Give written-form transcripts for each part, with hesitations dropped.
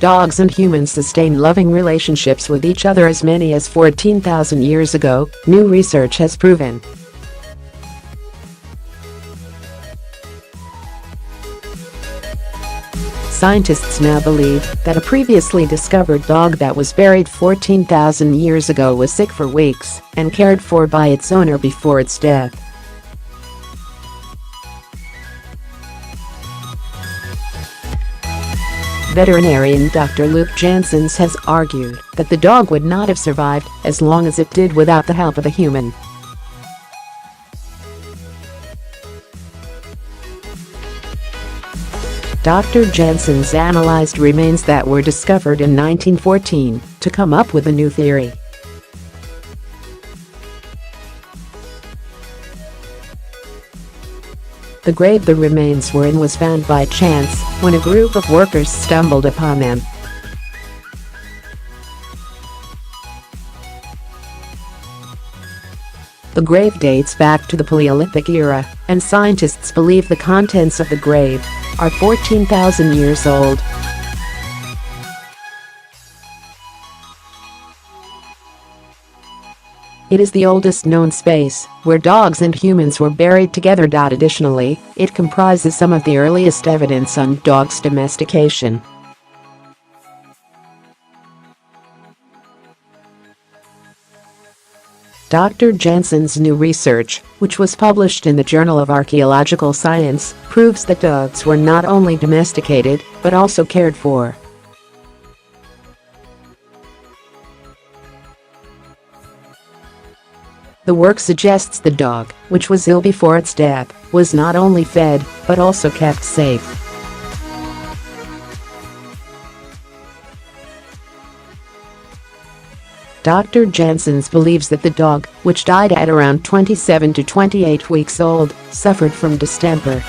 dogs and humans sustain loving relationships with each other as many as 14,000 years ago, new research has proven. Scientists now believe that a previously discovered dog that was buried 14,000 years ago was sick for weeks and cared for by its owner before its death. Veterinarian Dr. Luc Janssens has argued that the dog would not have survived as long as it did without the help of a human. Dr. Janssens analyzed remains that were discovered in 1914 to come up with a new theory. The grave the remains were in was found by chance when a group of workers stumbled upon them. The grave dates back to the Paleolithic era, and scientists believe the contents of the grave are 14,000 years old. It is the oldest known space where dogs and humans were buried together. Additionally, it comprises some of the earliest evidence on dogs' domestication. Dr. Janssens' new research, which was published in the Journal of Archaeological Science, proves that dogs were not only domesticated but also cared for. The work suggests the dog, which was ill before its death, was not only fed but also kept safe. Dr. Janssens believes that the dog, which died at around 27 to 28 weeks old, suffered from distemper.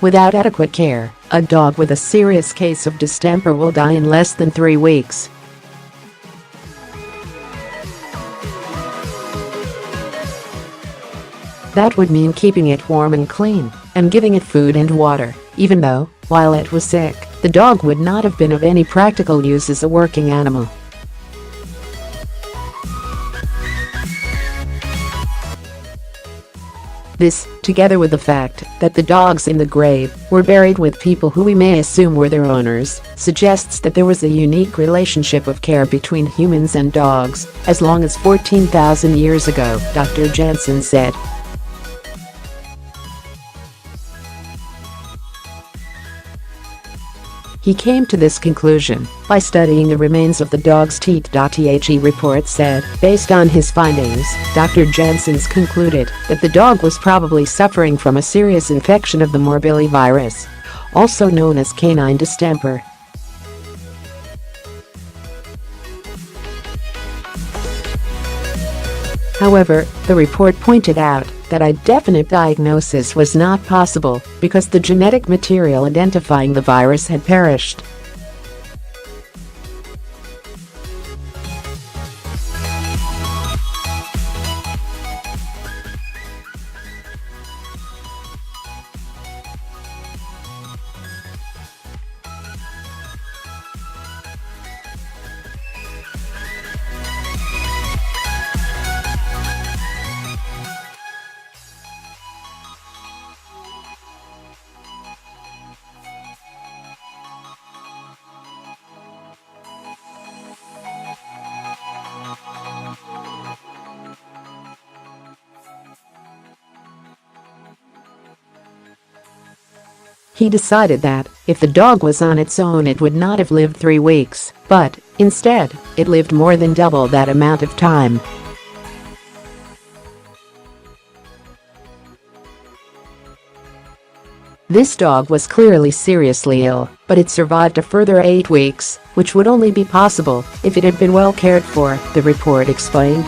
Without adequate care, a dog with a serious case of distemper will die in less than 3 weeks. That would mean keeping it warm and clean, and giving it food and water, even though, while it was sick, the dog would not have been of any practical use as a working animal. This, together with the fact that the dogs in the grave were buried with people who we may assume were their owners, suggests that there was a unique relationship of care between humans and dogs as long as 14,000 years ago, Dr. Janssens said. He came to this conclusion by studying the remains of the dog's teeth. The report said, based on his findings, Dr. Janssens concluded that the dog was probably suffering from a serious infection of the morbillivirus, also known as canine distemper. However, the report pointed out that a definite diagnosis was not possible because the genetic material identifying the virus had perished. He decided that, if the dog was on its own, it would not have lived 3 weeks, but, instead, it lived more than double that amount of time. This dog was clearly seriously ill, but it survived a further 8 weeks, which would only be possible if it had been well cared for, the report explained.